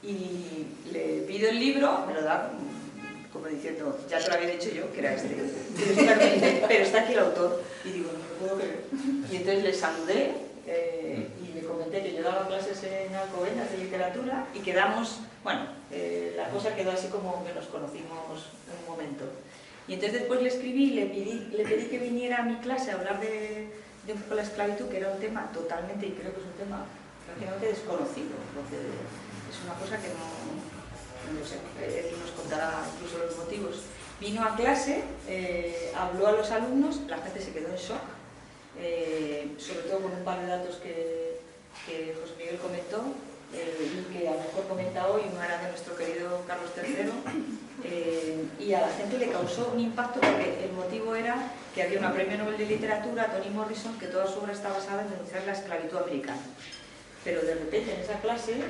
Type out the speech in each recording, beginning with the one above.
y le pido el libro, me lo da como diciendo, ya te lo había dicho yo, que era este. Y me dice, pero está aquí el autor. Y digo, no me puedo creer. Y entonces le saludé y le comenté que yo daba clases en Alcobendas de literatura y quedamos, bueno, la cosa quedó así como que nos conocimos en un momento. Y entonces después le escribí y le pedí que viniera a mi clase a hablar de un poco la esclavitud, que era un tema totalmente, y creo que es un tema prácticamente desconocido, porque es una cosa que no sé, él nos contará incluso los motivos. Vino a clase, habló a los alumnos, la gente se quedó en shock, sobre todo con un par de datos que José Miguel comentó, y que a lo mejor comenta hoy, uno era de nuestro querido Carlos III, y a la gente le causó un impacto porque el motivo era que había una premio Nobel de Literatura, Toni Morrison, que toda su obra está basada en denunciar la esclavitud americana. Pero de repente en esa clase, en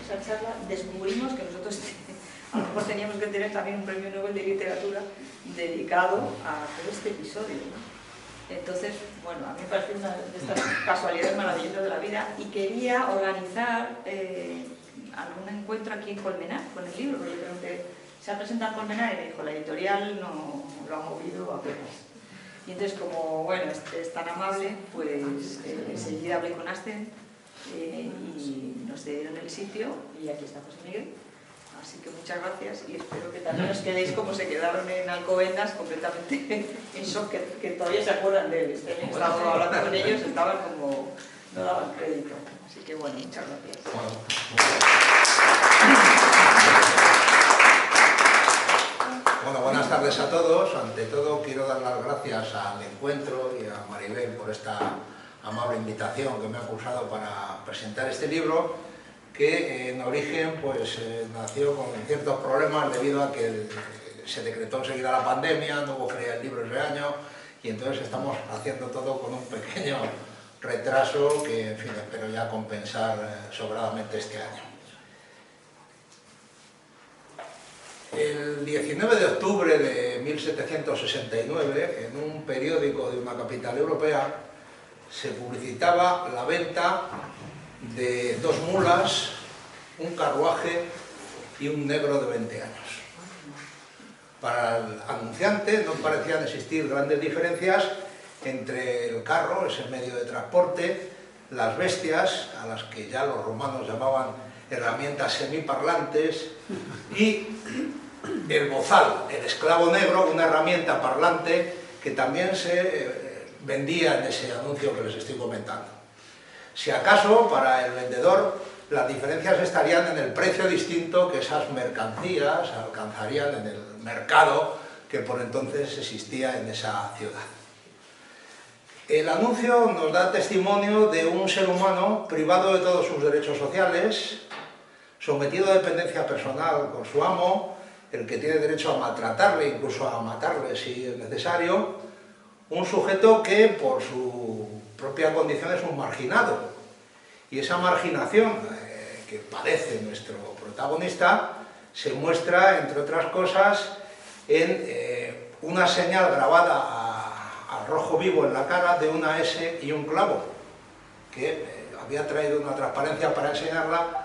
esa charla, descubrimos que nosotros a lo mejor teníamos que tener también un premio Nobel de Literatura dedicado a todo este episodio, ¿no? Entonces, bueno, a mí me parece una de estas casualidades maravillosas de la vida y quería organizar algún encuentro aquí en Colmenar con el libro, porque yo creo que se ha presentado en Colmenar y me dijo, la editorial no lo ha movido apenas. Y entonces, como, bueno, es tan amable, pues enseguida hablé con Asten y nos dieron el sitio y aquí está José Miguel. Así que muchas gracias y espero que también os quedéis como se quedaron en Alcobendas, completamente en shock, que todavía se acuerdan de él. Estaba hablando con ellos, estaban como, no daban crédito. Así que bueno, muchas gracias. Bueno, buenas tardes a todos. Ante todo quiero dar las gracias al encuentro y a Maribel por esta amable invitación que me ha cursado para presentar este libro, que en origen pues nació con ciertos problemas debido a que se decretó enseguida la pandemia, no hubo feria del libro ese año y entonces estamos haciendo todo con un pequeño retraso que, en fin, espero ya compensar sobradamente este año. El 19 de octubre de 1769, en un periódico de una capital europea, se publicitaba la venta de 2 mulas, un carruaje y un negro de 20 años. Para el anunciante no parecían existir grandes diferencias entre el carro, ese medio de transporte, las bestias, a las que ya los romanos llamaban herramientas semiparlantes, y el bozal, el esclavo negro, una herramienta parlante que también se vendía en ese anuncio que les estoy comentando. Si acaso, para el vendedor, las diferencias estarían en el precio distinto que esas mercancías alcanzarían en el mercado que por entonces existía en esa ciudad. El anuncio nos da testimonio de un ser humano privado de todos sus derechos sociales, sometido a dependencia personal con su amo, el que tiene derecho a maltratarle, incluso a matarle si es necesario, un sujeto que por su propia condición es un marginado. Y esa marginación que padece nuestro protagonista se muestra, entre otras cosas, en una señal grabada a rojo vivo en la cara de una S y un clavo, que había traído una transparencia para enseñarla.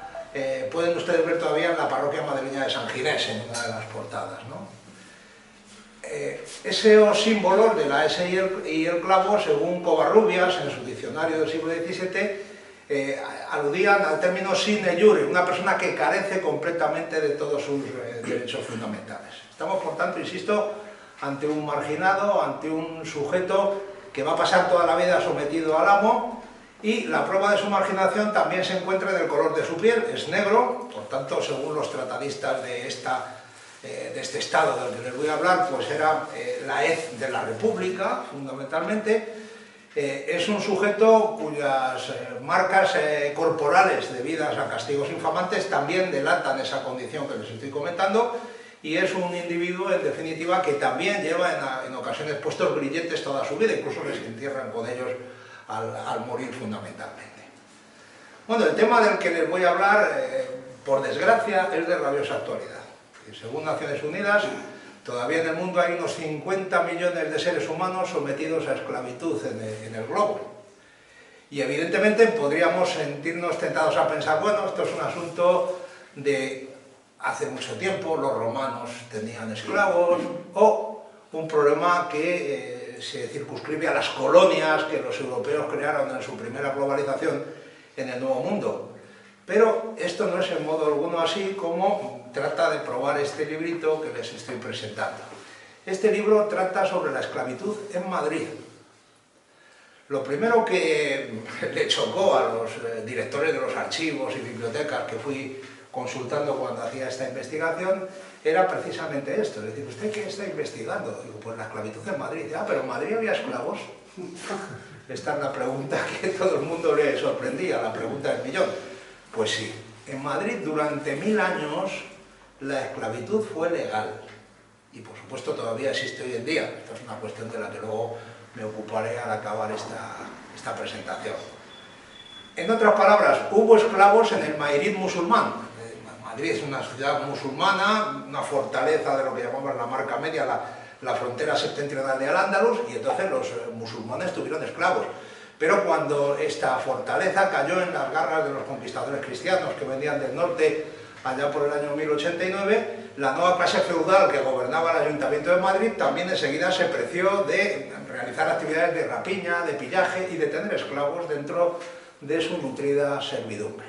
Pueden ustedes ver todavía en la parroquia madrileña de San Ginés, en una de las portadas, ¿no? Ese símbolo de la S y el clavo, según Covarrubias, en su diccionario del siglo XVII, aludían al término sine iure, una persona que carece completamente de todos sus derechos fundamentales. Estamos, por tanto, insisto, ante un marginado, ante un sujeto que va a pasar toda la vida sometido al amo, y la prueba de su marginación también se encuentra en el color de su piel, es negro, por tanto, según los tratadistas de este estado del que les voy a hablar, pues era la hez de la República, fundamentalmente. Es un sujeto cuyas marcas corporales debidas a castigos infamantes también delatan esa condición que les estoy comentando, y es un individuo, en definitiva, que también lleva en ocasiones puestos grilletes toda su vida, incluso les entierran con ellos al morir fundamentalmente. Bueno, el tema del que les voy a hablar, por desgracia, es de rabiosa actualidad. Según Naciones Unidas, todavía en el mundo hay unos 50 millones de seres humanos sometidos a esclavitud en el globo. Y evidentemente podríamos sentirnos tentados a pensar, bueno, esto es un asunto de hace mucho tiempo, los romanos tenían esclavos, o un problema que se circunscribe a las colonias que los europeos crearon en su primera globalización en el Nuevo Mundo. Pero esto no es en modo alguno así como trata de probar este librito que les estoy presentando. Este libro trata sobre la esclavitud en Madrid. Lo primero que le chocó a los directores de los archivos y bibliotecas que fui consultando cuando hacía esta investigación era precisamente esto. Es decir, ¿usted qué está investigando? Digo, pues la esclavitud en Madrid. Ah, pero en Madrid había esclavos. Esta es la pregunta que todo el mundo le sorprendía, la pregunta del millón. Pues sí, en Madrid durante 1000 años la esclavitud fue legal. Y por supuesto todavía existe hoy en día. Esta es una cuestión de la que luego me ocuparé al acabar esta presentación. En otras palabras, hubo esclavos en el Madrid musulmán. Madrid es una ciudad musulmana, una fortaleza de lo que llamamos la Marca Media, la frontera septentrional de Al-Ándalus, y entonces los musulmanes tuvieron esclavos. Pero cuando esta fortaleza cayó en las garras de los conquistadores cristianos que venían del norte allá por el año 1089, la nueva clase feudal que gobernaba el Ayuntamiento de Madrid también enseguida se preció de realizar actividades de rapiña, de pillaje y de tener esclavos dentro de su nutrida servidumbre.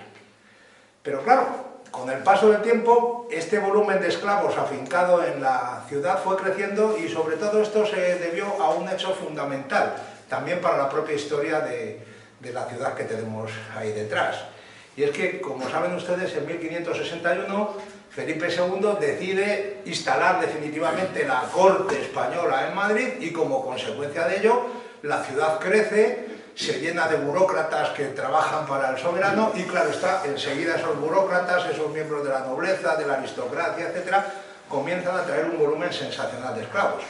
Pero claro, con el paso del tiempo, este volumen de esclavos afincado en la ciudad fue creciendo y sobre todo esto se debió a un hecho fundamental, también para la propia historia de la ciudad que tenemos ahí detrás. Y es que, como saben ustedes, en 1561 Felipe II decide instalar definitivamente la corte española en Madrid y como consecuencia de ello la ciudad crece, se llena de burócratas que trabajan para el soberano y claro está, enseguida esos burócratas, esos miembros de la nobleza, de la aristocracia, etcétera, comienzan a traer un volumen sensacional de esclavos.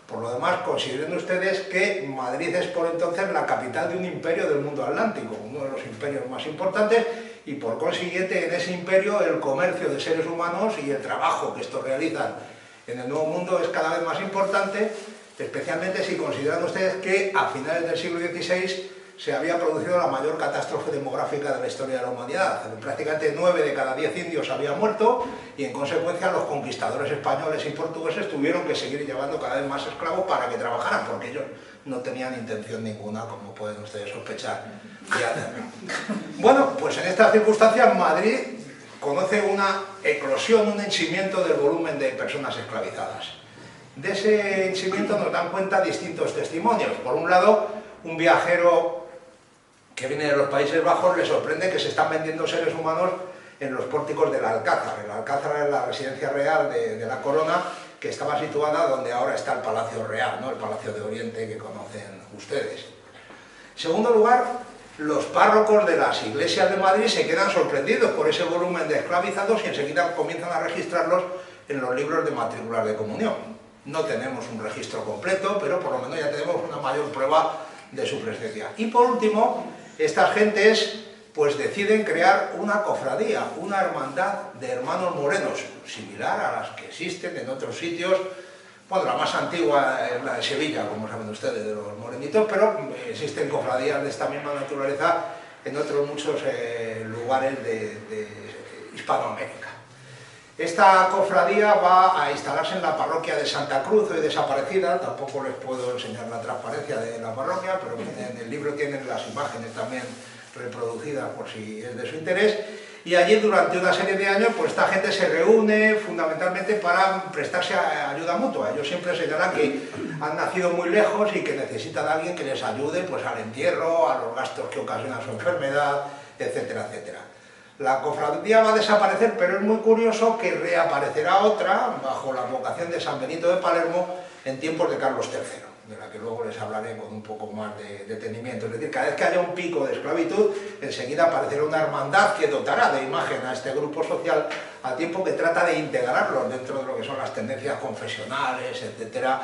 Por lo demás, consideren ustedes que Madrid es por entonces la capital de un imperio del mundo atlántico, uno de los imperios más importantes, y por consiguiente en ese imperio el comercio de seres humanos y el trabajo que estos realizan en el Nuevo Mundo es cada vez más importante, especialmente si consideran ustedes que a finales del siglo XVI se había producido la mayor catástrofe demográfica de la historia de la humanidad. Prácticamente 9 de cada 10 indios habían muerto y en consecuencia los conquistadores españoles y portugueses tuvieron que seguir llevando cada vez más esclavos para que trabajaran, porque ellos no tenían intención ninguna, como pueden ustedes sospechar, de hacerlo. Bueno, pues en estas circunstancias Madrid conoce una eclosión, un henchimiento del volumen de personas esclavizadas. De ese henchimiento nos dan cuenta distintos testimonios. Por un lado, un viajero que viene de los Países Bajos le sorprende que se están vendiendo seres humanos en los pórticos del Alcázar. El Alcázar es la residencia real de la corona que estaba situada donde ahora está el Palacio Real, ¿no? El Palacio de Oriente que conocen ustedes. En segundo lugar, los párrocos de las iglesias de Madrid se quedan sorprendidos por ese volumen de esclavizados y enseguida comienzan a registrarlos en los libros de matrículas de comunión. No tenemos un registro completo, pero por lo menos ya tenemos una mayor prueba de su presencia. Y por último, estas gentes pues deciden crear una cofradía, una hermandad de hermanos morenos, similar a las que existen en otros sitios. Bueno, la más antigua es la de Sevilla, como saben ustedes, de los morenitos, pero existen cofradías de esta misma naturaleza en otros muchos lugares de Hispanoamérica. Esta cofradía va a instalarse en la parroquia de Santa Cruz, hoy desaparecida. Tampoco les puedo enseñar la transparencia de la parroquia, pero en el libro tienen las imágenes también reproducidas por si es de su interés. Y allí durante una serie de años pues esta gente se reúne fundamentalmente para prestarse ayuda mutua. Ellos siempre señalan que han nacido muy lejos y que necesitan a alguien que les ayude pues al entierro, a los gastos que ocasiona su enfermedad, etcétera, etcétera. La cofradía va a desaparecer, pero es muy curioso que reaparecerá otra bajo la advocación de San Benito de Palermo en tiempos de Carlos III, de la que luego les hablaré con un poco más de detenimiento. Es decir, cada vez que haya un pico de esclavitud, enseguida aparecerá una hermandad que dotará de imagen a este grupo social, a tiempo que trata de integrarlos dentro de lo que son las tendencias confesionales, etcétera,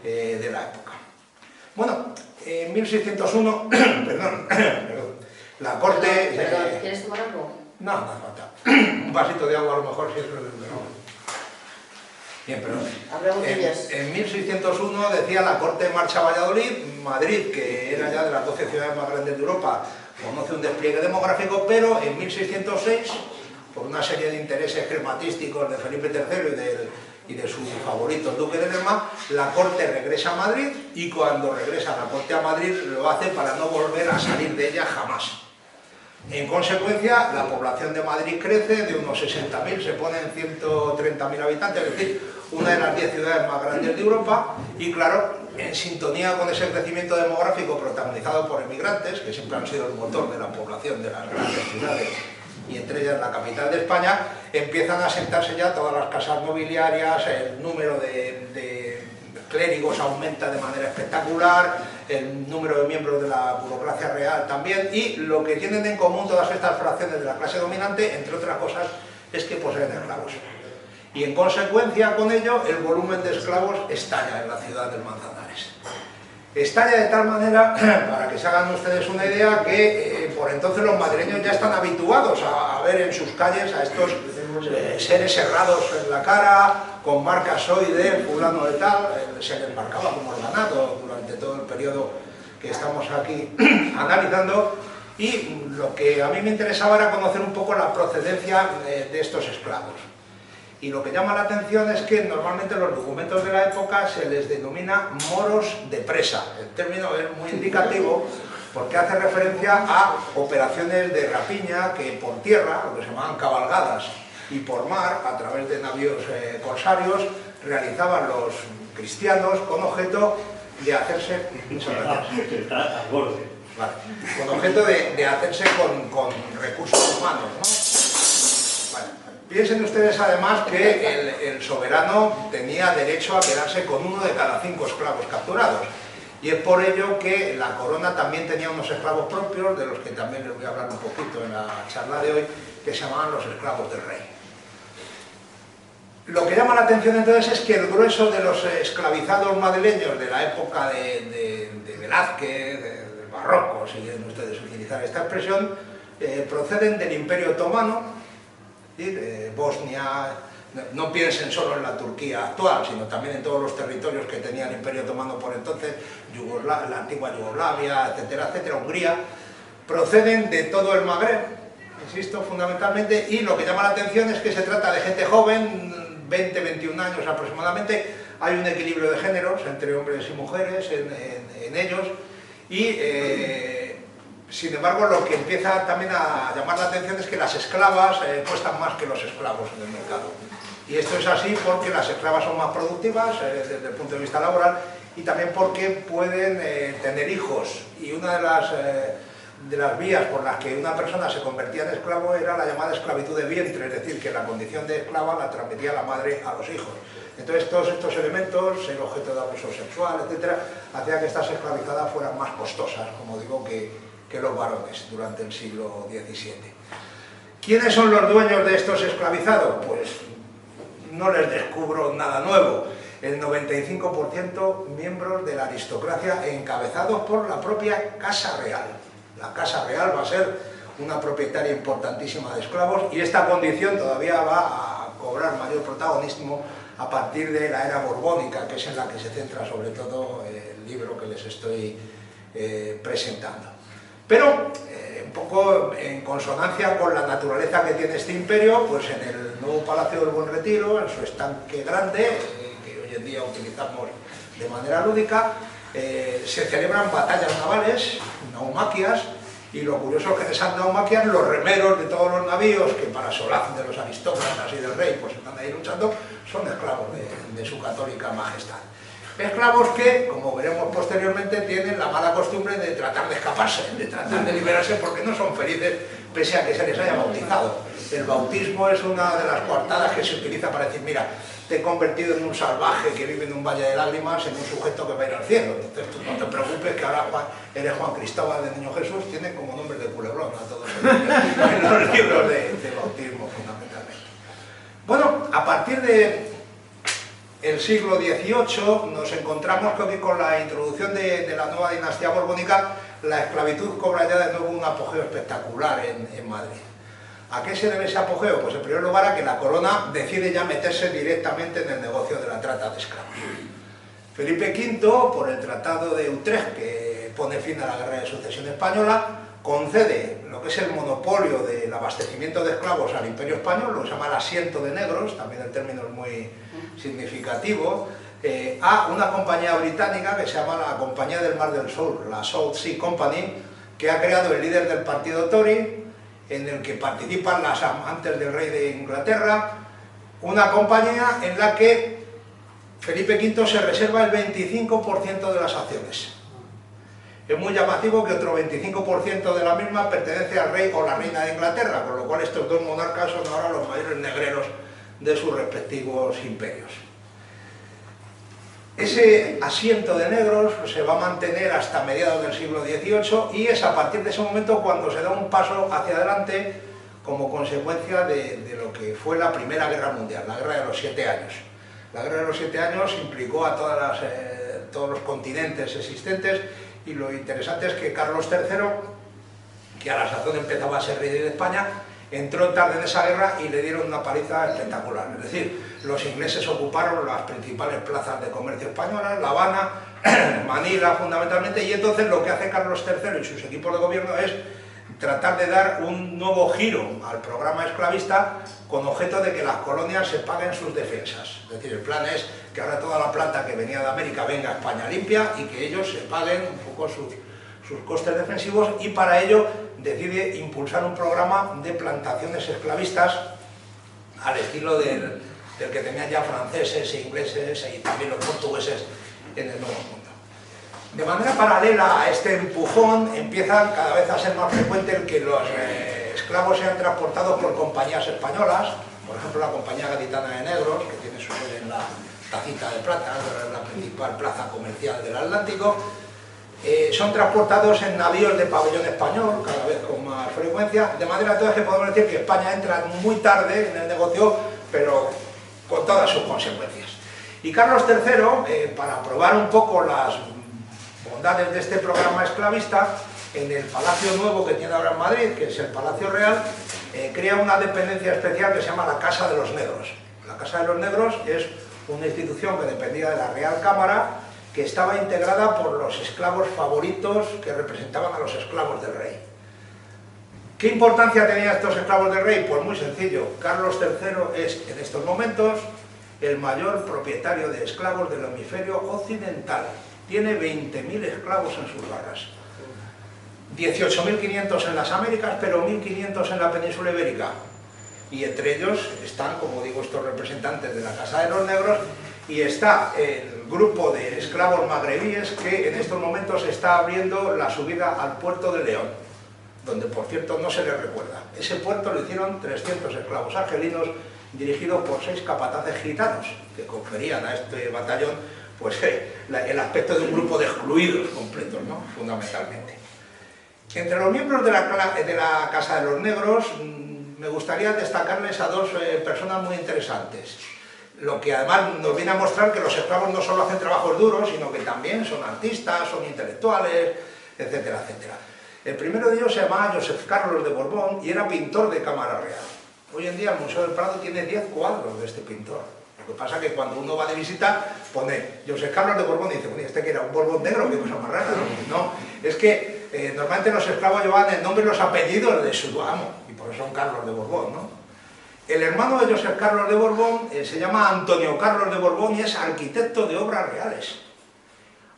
de la época. Bueno, en 1601, perdón, la corte... ¿Quieres tomar algo? No, no falta. Un vasito de agua a lo mejor si es el... Bien, pero en 1601 decía la corte marcha a Valladolid, Madrid, que era ya de las 12 ciudades más grandes de Europa, conoce un despliegue demográfico, pero en 1606 por una serie de intereses crematísticos de Felipe III y de su favorito, el Duque de Lerma, la corte regresa a Madrid, y cuando regresa la corte a Madrid lo hace para no volver a salir de ella jamás. En consecuencia, la población de Madrid crece, de unos 60.000 se ponen 130.000 habitantes, es decir, una de las 10 ciudades más grandes de Europa, y claro, en sintonía con ese crecimiento demográfico protagonizado por emigrantes, que siempre han sido el motor de la población de las grandes ciudades, y entre ellas la capital de España, empiezan a asentarse ya todas las casas nobiliarias, el número de clérigos aumenta de manera espectacular, el número de miembros de la burocracia real también, y lo que tienen en común todas estas fracciones de la clase dominante, entre otras cosas, es que poseen esclavos. Y en consecuencia con ello, el volumen de esclavos estalla en la ciudad del Manzanares. Estalla de tal manera, para que se hagan ustedes una idea, que por entonces los madrileños ya están habituados a ver en sus calles a estos seres cerrados en la cara, con marcas hoy de fulano de tal, se les marcaba como ordenado durante todo el periodo que estamos aquí analizando, y lo que a mí me interesaba era conocer un poco la procedencia de estos esclavos. Y lo que llama la atención es que normalmente en los documentos de la época se les denomina moros de presa. El término es muy indicativo porque hace referencia a operaciones de rapiña que por tierra, lo que se llamaban cabalgadas, y por mar, a través de navíos corsarios, realizaban los cristianos con objeto de hacerse... Está al borde. Vale, con objeto de hacerse con recursos humanos, ¿no? Piensen ustedes además que el soberano tenía derecho a quedarse con uno de cada 5 esclavos capturados, y es por ello que la corona también tenía unos esclavos propios, de los que también les voy a hablar un poquito en la charla de hoy, que se llamaban los esclavos del rey. Lo que llama la atención entonces es que el grueso de los esclavizados madrileños de la época de Velázquez, del barroco, si quieren ustedes utilizar esta expresión, proceden del Imperio Otomano, Bosnia. No piensen solo en la Turquía actual, sino también en todos los territorios que tenía el Imperio Otomano por entonces, la antigua Yugoslavia, etcétera, etcétera, Hungría, proceden de todo el Magreb, insisto, fundamentalmente, y lo que llama la atención es que se trata de gente joven, 20, 21 años aproximadamente, hay un equilibrio de géneros entre hombres y mujeres en ellos, y sin embargo, lo que empieza también a llamar la atención es que las esclavas cuestan más que los esclavos en el mercado. Y esto es así porque las esclavas son más productivas desde el punto de vista laboral, y también porque pueden tener hijos. Y una de las vías por las que una persona se convertía en esclavo era la llamada esclavitud de vientre, es decir, que la condición de esclava la transmitía la madre a los hijos. Entonces todos estos elementos, el objeto de abuso sexual, etcétera, hacía que estas esclavizadas fueran más costosas, como digo, que los varones durante el siglo XVII. ¿Quiénes son los dueños de estos esclavizados? Pues no les descubro nada nuevo. El 95% miembros de la aristocracia encabezados por la propia Casa Real. La Casa Real va a ser una propietaria importantísima de esclavos, y esta condición todavía va a cobrar mayor protagonismo a partir de la era borbónica, que es en la que se centra sobre todo el libro que les estoy presentando. Pero, un poco en consonancia con la naturaleza que tiene este imperio, pues en el nuevo Palacio del Buen Retiro, en su estanque grande, que hoy en día utilizamos de manera lúdica, se celebran batallas navales, naumaquias, y lo curioso es que en esas naumaquias los remeros de todos los navíos, que para solaz de los aristócratas y del rey, pues están ahí luchando, son esclavos de su católica majestad. Esclavos que, como veremos posteriormente, tienen la mala costumbre de tratar de escaparse, de tratar de liberarse, porque no son felices pese a que se les haya bautizado. El bautismo es una de las coartadas que se utiliza para decir, mira, te he convertido en un salvaje que vive en un valle de lágrimas, en un sujeto que va a ir al cielo. Entonces tú no te preocupes, que ahora eres Juan Cristóbal de Niño Jesús, tiene como nombre de culebrón a todos en los libros de bautismo, fundamentalmente. Bueno, a partir de el siglo XVIII nos encontramos que con la introducción de la nueva dinastía borbónica, la esclavitud cobra ya de nuevo un apogeo espectacular en Madrid. ¿A qué se debe ese apogeo? Pues en primer lugar a que la corona decide ya meterse directamente en el negocio de la trata de esclavos. Felipe V, por el Tratado de Utrecht, que pone fin a la Guerra de Sucesión Española, concede lo que es el monopolio del abastecimiento de esclavos al Imperio Español, lo que se llama el asiento de negros, también el término es muy significativo, a una compañía británica que se llama la Compañía del Mar del Sur, la South Sea Company, que ha creado el líder del partido Tory, en el que participan las amantes del rey de Inglaterra, una compañía en la que Felipe V se reserva el 25% de las acciones. Es muy llamativo que otro 25% de la misma pertenece al rey o la reina de Inglaterra, con lo cual estos dos monarcas son ahora los mayores negreros de sus respectivos imperios. Ese asiento de negros se va a mantener hasta mediados del siglo XVIII y es a partir de ese momento cuando se da un paso hacia adelante como consecuencia de lo que fue la Primera Guerra Mundial, la Guerra de los 7 años. La Guerra de los 7 años implicó a todos los continentes existentes y lo interesante es que Carlos III, que a la sazón empezaba a ser rey de España, entró tarde en esa guerra y le dieron una paliza espectacular. Es decir, los ingleses ocuparon las principales plazas de comercio españolas, La Habana, Manila fundamentalmente, y entonces lo que hace Carlos III y sus equipos de gobierno es tratar de dar un nuevo giro al programa esclavista con objeto de que las colonias se paguen sus defensas. Es decir, el plan es que ahora toda la plata que venía de América venga a España limpia y que ellos se paguen un poco sus costes defensivos, y para ello decide impulsar un programa de plantaciones esclavistas al estilo del que tenían ya franceses e ingleses y también los portugueses en el Nuevo Mundo. De manera paralela a este empujón empieza cada vez a ser más frecuente el que los esclavos sean transportados por compañías españolas, por ejemplo la Compañía Gaditana de Negros, que tiene su sede en la Tacita de Plata, la principal plaza comercial del Atlántico. Son transportados en navíos de pabellón español, cada vez con más frecuencia, de manera entonces que podemos decir que España entra muy tarde en el negocio, pero con todas sus consecuencias. Y Carlos III, para probar un poco las bondades de este programa esclavista, en el Palacio Nuevo que tiene ahora en Madrid, que es el Palacio Real, crea una dependencia especial que se llama la Casa de los Negros. La Casa de los Negros es una institución que dependía de la Real Cámara, que estaba integrada por los esclavos favoritos que representaban a los esclavos del rey. ¿Qué importancia tenían estos esclavos del rey? Pues muy sencillo. Carlos III es en estos momentos el mayor propietario de esclavos del hemisferio occidental. Tiene 20.000 esclavos en sus barras. 18.500 en las Américas, pero 1.500 en la península ibérica. Y entre ellos están, como digo, estos representantes de la Casa de los Negros, y está el grupo de esclavos magrebíes que en estos momentos está abriendo la subida al puerto de León, donde por cierto no se les recuerda. Ese puerto lo hicieron 300 esclavos argelinos dirigidos por 6 capataces gitanos que conferían a este batallón pues, el aspecto de un grupo de excluidos completos, ¿no? Fundamentalmente. Entre los miembros de la Casa de los Negros me gustaría destacarles a dos personas muy interesantes. Lo que además nos viene a mostrar que los esclavos no solo hacen trabajos duros, sino que también son artistas, son intelectuales, etcétera, etcétera. El primero de ellos se llamaba Joseph Carlos de Borbón y era pintor de Cámara Real. Hoy en día el Museo del Prado tiene 10 cuadros de este pintor. Lo que pasa es que cuando uno va de visita pone Joseph Carlos de Borbón y dice, bueno, ¿este que era un Borbón negro? ¿Qué cosa más rara? No, es que normalmente los esclavos llevaban el nombre y los apellidos de su amo, y por eso son Carlos de Borbón, ¿no? El hermano de Joseph Carlos de Borbón se llama Antonio Carlos de Borbón y es arquitecto de obras reales.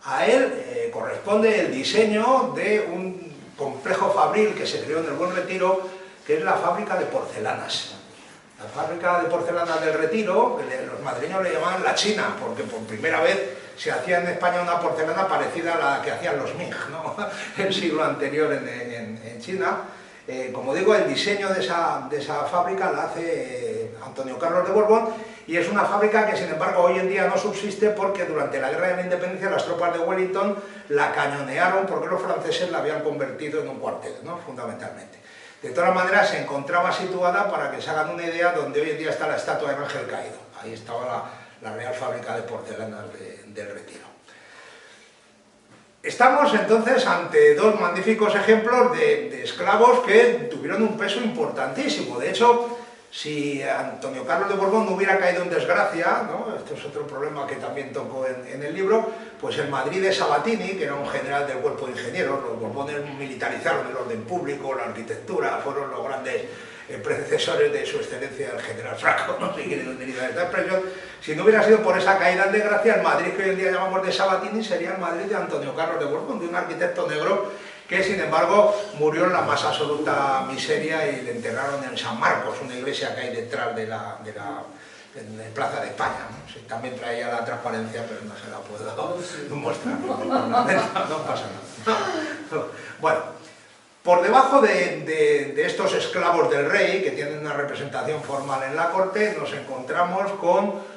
A él corresponde el diseño de un complejo fabril que se creó en el Buen Retiro, que es la fábrica de porcelanas. La fábrica de porcelanas del Retiro, que los madrileños le llamaban la China, porque por primera vez se hacía en España una porcelana parecida a la que hacían los Ming, ¿no? El siglo anterior en China. Como digo, el diseño de esa fábrica la hace Antonio Carlos de Borbón, y es una fábrica que sin embargo hoy en día no subsiste porque durante la Guerra de la Independencia las tropas de Wellington la cañonearon porque los franceses la habían convertido en un cuartel, ¿no? Fundamentalmente. De todas maneras se encontraba situada, para que se hagan una idea, donde hoy en día está la estatua del Ángel Caído. Ahí estaba la Real Fábrica de Porcelanas del Retiro. Estamos entonces ante dos magníficos ejemplos de esclavos que tuvieron un peso importantísimo. De hecho, Si Antonio Carlos de Borbón no hubiera caído en desgracia, ¿no? Esto es otro problema que también tocó en el libro, pues el Madrid de Sabatini, que era un general del cuerpo de ingenieros, los Borbones militarizaron el orden público, la arquitectura, fueron los grandes predecesores de su excelencia el general Franco, no sé si quieren utilizar esta expresión. Si no hubiera sido por esa caída en desgracia, el Madrid que hoy en día llamamos de Sabatini sería el Madrid de Antonio Carlos de Borbón, de un arquitecto negro que sin embargo murió en la más absoluta miseria y le enterraron en San Marcos, una iglesia que hay detrás de la Plaza de España, ¿no? Sí, también traía la transparencia, pero no se la puedo mostrar, no pasa nada. Bueno, por debajo de estos esclavos del rey, que tienen una representación formal en la corte, nos encontramos con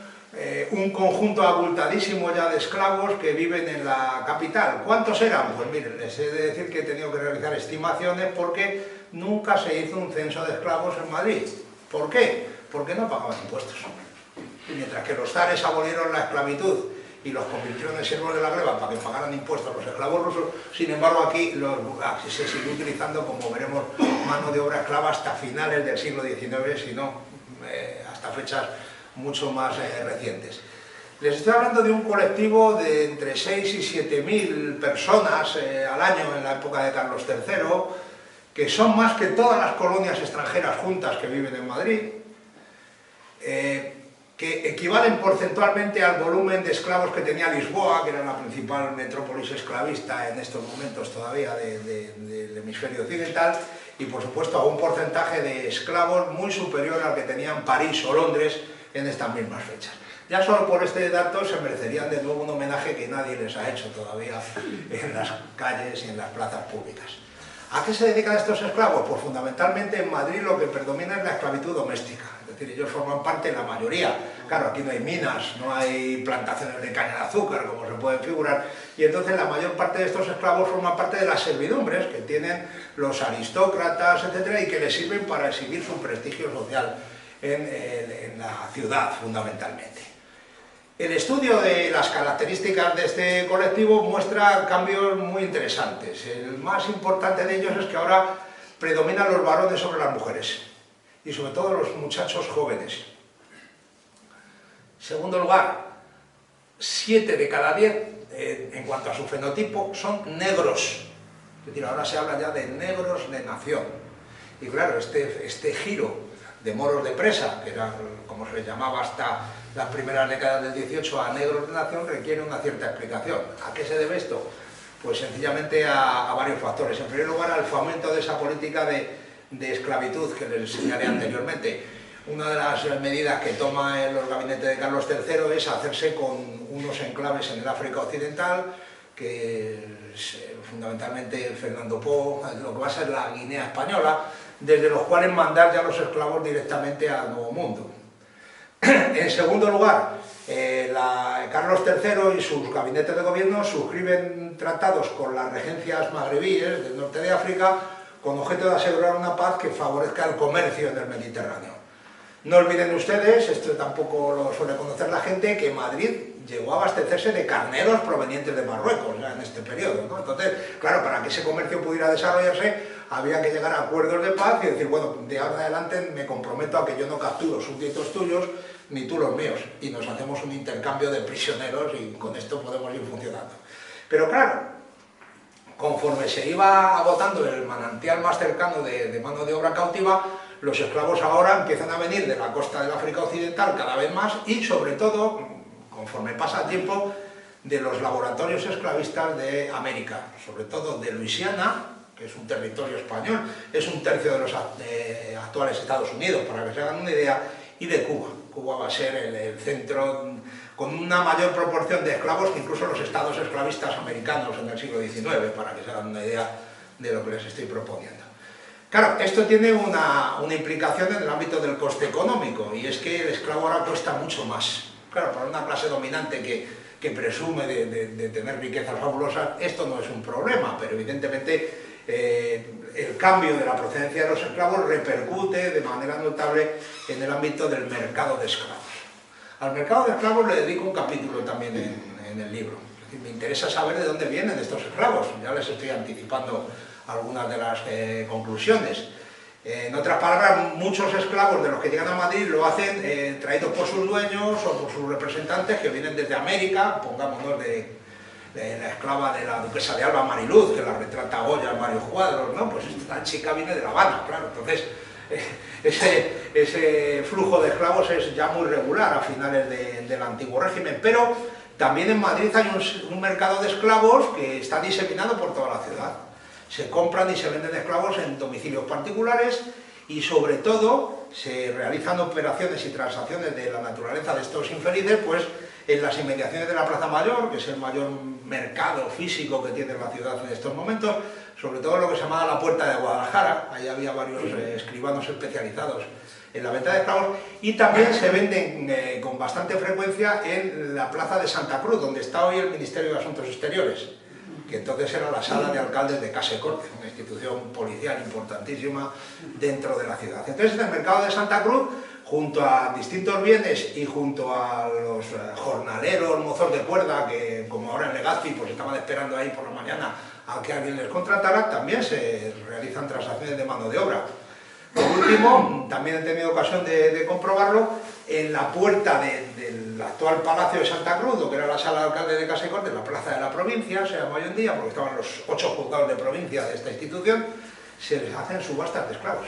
un conjunto abultadísimo ya de esclavos que viven en la capital. ¿Cuántos eran? Pues miren, les he de decir que he tenido que realizar estimaciones porque nunca se hizo un censo de esclavos en Madrid. ¿Por qué? Porque no pagaban impuestos. Y mientras que los zares abolieron la esclavitud y los convirtieron en siervos de la gleba para que pagaran impuestos los esclavos rusos, sin embargo aquí se sigue utilizando, como veremos, mano de obra esclava hasta finales del siglo XIX, si no hasta fechas mucho más recientes. Les estoy hablando de un colectivo de entre 6 y 7.000 personas al año en la época de Carlos III, que son más que todas las colonias extranjeras juntas que viven en Madrid, que equivalen porcentualmente al volumen de esclavos que tenía Lisboa, que era la principal metrópolis esclavista en estos momentos todavía del hemisferio occidental, y por supuesto a un porcentaje de esclavos muy superior al que tenían París o Londres en estas mismas fechas. Ya solo por este dato se merecerían de nuevo un homenaje que nadie les ha hecho todavía en las calles y en las plazas públicas. ¿A qué se dedican estos esclavos? Pues fundamentalmente en Madrid lo que predomina es la esclavitud doméstica. Es decir, ellos forman parte, la mayoría, claro, aquí no hay minas, no hay plantaciones de caña de azúcar, como se puede figurar, y entonces la mayor parte de estos esclavos forman parte de las servidumbres que tienen los aristócratas, etcétera, y que les sirven para exhibir su prestigio social en la ciudad, fundamentalmente. El estudio de las características de este colectivo muestra cambios muy interesantes. El más importante de ellos es que ahora predominan los varones sobre las mujeres, y sobre todo los muchachos jóvenes. En segundo lugar, 7 de cada 10, en cuanto a su fenotipo, son negros. Es decir, ahora se habla ya de negros de nación. Y claro, este giro de moros de presa, que era como se les llamaba hasta las primeras décadas del 18 a negros de nación, requiere una cierta explicación. ¿A qué se debe esto? Pues sencillamente a varios factores. En primer lugar, al fomento de esa política de esclavitud que les señalé anteriormente. Una de las medidas que toma el gabinete de Carlos III es hacerse con unos enclaves en el África Occidental, que es, fundamentalmente Fernando Po, lo que va a ser la Guinea Española, desde los cuales mandar ya los esclavos directamente al Nuevo Mundo. En segundo lugar, Carlos III y sus gabinetes de gobierno suscriben tratados con las regencias magrebíes del norte de África con objeto de asegurar una paz que favorezca el comercio en el Mediterráneo. No olviden ustedes, esto tampoco lo suele conocer la gente, que Madrid llegó a abastecerse de carneros provenientes de Marruecos ya en este periodo, ¿no? Entonces, claro, para que ese comercio pudiera desarrollarse había que llegar a acuerdos de paz y decir, bueno, de ahora en adelante me comprometo a que yo no capturo súbditos tuyos ni tú los míos, y nos hacemos un intercambio de prisioneros y con esto podemos ir funcionando. Pero claro, conforme se iba agotando el manantial más cercano de mano de obra cautiva, los esclavos ahora empiezan a venir de la costa del África Occidental cada vez más y sobre todo, conforme pasa el tiempo, de los laboratorios esclavistas de América, sobre todo de Luisiana, que es un territorio español, es un tercio de los actuales Estados Unidos, para que se hagan una idea, y de Cuba. Cuba va a ser el centro con una mayor proporción de esclavos que incluso los estados esclavistas americanos en el siglo XIX, para que se hagan una idea de lo que les estoy proponiendo. Claro, esto tiene una implicación en el ámbito del coste económico, y es que el esclavo ahora cuesta mucho más. Claro, para una clase dominante que presume de tener riquezas fabulosas, esto no es un problema, pero evidentemente el cambio de la procedencia de los esclavos repercute de manera notable en el ámbito del mercado de esclavos. Al mercado de esclavos le dedico un capítulo también en el libro. Es decir, me interesa saber de dónde vienen estos esclavos, ya les estoy anticipando algunas de las conclusiones. En otras palabras, muchos esclavos de los que llegan a Madrid lo hacen traídos por sus dueños o por sus representantes que vienen desde América, pongámonos de la esclava de la duquesa de Alba, Mariluz, que la retrata Goya en varios cuadros, ¿no? Pues esta chica viene de La Habana, claro. Entonces, ese flujo de esclavos es ya muy regular a finales del antiguo régimen, pero también en Madrid hay un mercado de esclavos que está diseminado por toda la ciudad. Se compran y se venden esclavos en domicilios particulares y sobre todo se realizan operaciones y transacciones de la naturaleza de estos infelices pues en las inmediaciones de la Plaza Mayor, que es el mayor mercado físico que tiene la ciudad en estos momentos, sobre todo lo que se llamaba la Puerta de Guadalajara. Ahí había varios escribanos especializados en la venta de esclavos, y también se venden con bastante frecuencia en la Plaza de Santa Cruz, donde está hoy el Ministerio de Asuntos Exteriores, que entonces era la sala de alcaldes de Casa y Corte, una institución policial importantísima dentro de la ciudad. Entonces, en el mercado de Santa Cruz, junto a distintos bienes y junto a los jornaleros, mozos de cuerda, que como ahora en Legazpi pues estaban esperando ahí por la mañana a que alguien les contratara, también se realizan transacciones de mano de obra. Por último, también he tenido ocasión de comprobarlo, en la puerta del actual Palacio de Santa Cruz, lo que era la sala de alcalde de Casa y Corte, la Plaza de la Provincia, se llama hoy en día, porque estaban los 8 juzgados de provincia de esta institución, se les hacen subastas de esclavos.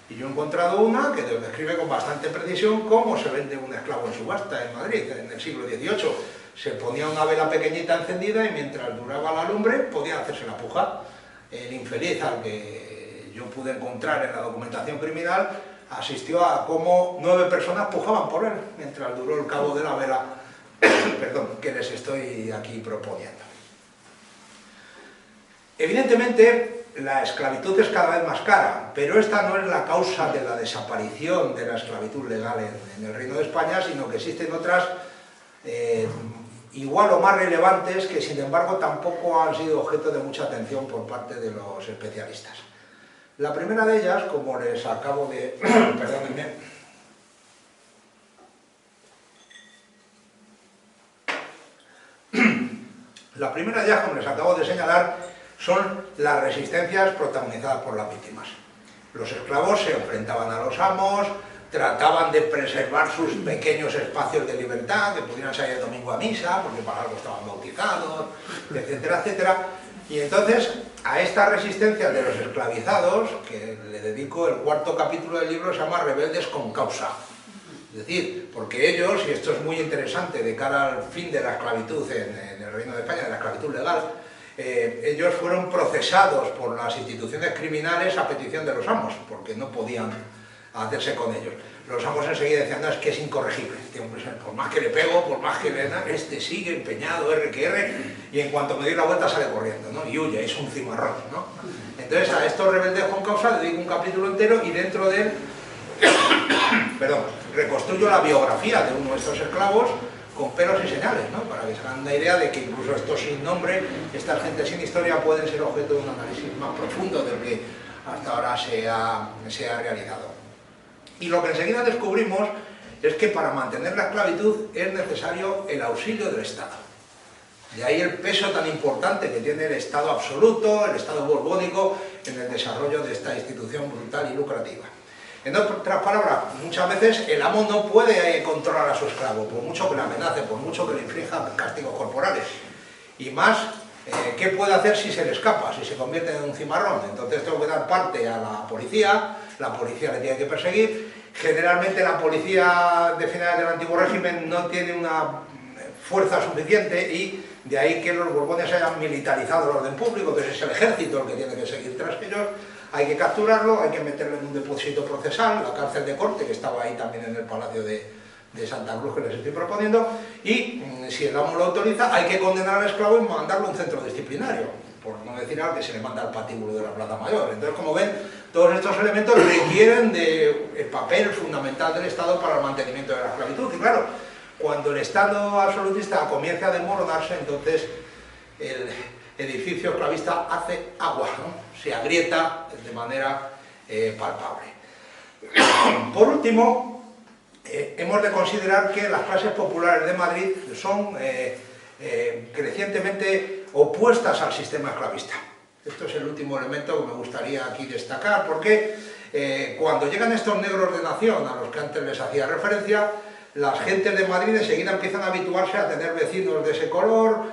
Y yo he encontrado una que describe con bastante precisión cómo se vende un esclavo en subasta en Madrid, en el siglo XVIII. Se ponía una vela pequeñita encendida y mientras duraba la lumbre podía hacerse la puja. El infeliz al que yo pude encontrar en la documentación criminal asistió a cómo 9 personas pujaban por él mientras duró el cabo de la vela perdón, que les estoy aquí proponiendo. Evidentemente, la esclavitud es cada vez más cara, pero esta no es la causa de la desaparición de la esclavitud legal en el Reino de España, sino que existen otras igual o más relevantes que sin embargo tampoco han sido objeto de mucha atención por parte de los especialistas. La primera de ellas, como les acabo de... perdónenme. La primera de ellas, como les acabo de señalar, son las resistencias protagonizadas por las víctimas. Los esclavos se enfrentaban a los amos, trataban de preservar sus pequeños espacios de libertad, que pudieran salir el domingo a misa, porque para algo estaban bautizados, etcétera, etcétera. Y entonces, a esta resistencia de los esclavizados, que le dedico el 4º capítulo del libro, se llama Rebeldes con causa. Es decir, porque ellos, y esto es muy interesante de cara al fin de la esclavitud en el Reino de España, de la esclavitud legal, ellos fueron procesados por las instituciones criminales a petición de los amos, porque no podían hacerse con ellos. Los amos enseguida decían, no, es que es incorregible, este hombre, por más que le pego, por más que le... este sigue empeñado, R que R, y en cuanto me doy la vuelta sale corriendo, ¿no? Y huye, es un cimarrón, ¿no? Entonces a estos rebeldes con causa le dedico un capítulo entero y dentro de él, perdón, reconstruyo la biografía de uno de estos esclavos con pelos y señales, ¿no? Para que se hagan una idea de que incluso estos sin nombre, estas gentes sin historia, pueden ser objeto de un análisis más profundo del que hasta ahora se ha realizado. Y lo que enseguida descubrimos es que para mantener la esclavitud es necesario el auxilio del Estado. De ahí el peso tan importante que tiene el Estado absoluto, el Estado borbónico, en el desarrollo de esta institución brutal y lucrativa. En otras palabras, muchas veces el amo no puede controlar a su esclavo, por mucho que le amenace, por mucho que le inflija castigos corporales. Y más, ¿qué puede hacer si se le escapa, si se convierte en un cimarrón? Entonces tengo que dar parte a la policía le tiene que perseguir. Generalmente la policía de finales del antiguo régimen no tiene una fuerza suficiente y de ahí que los borbones hayan militarizado el orden público, entonces es el ejército el que tiene que seguir tras ellos. Hay que capturarlo, hay que meterlo en un depósito procesal, la cárcel de corte, que estaba ahí también en el Palacio de Santa Cruz, que les estoy proponiendo, y si el amo lo autoriza, hay que condenar al esclavo y mandarlo a un centro disciplinario, por no decir algo que se le manda al patíbulo de la Plaza Mayor. Entonces, como ven, todos estos elementos requieren del papel fundamental del Estado para el mantenimiento de la esclavitud. Y claro, cuando el Estado absolutista comienza a desmoronarse, entonces el edificio esclavista hace agua, ¿no? Se agrieta de manera palpable. Por último, hemos de considerar que las clases populares de Madrid son crecientemente opuestas al sistema esclavista. Esto es el último elemento que me gustaría aquí destacar, porque cuando llegan estos negros de nación, a los que antes les hacía referencia, las gentes de Madrid enseguida empiezan a habituarse a tener vecinos de ese color,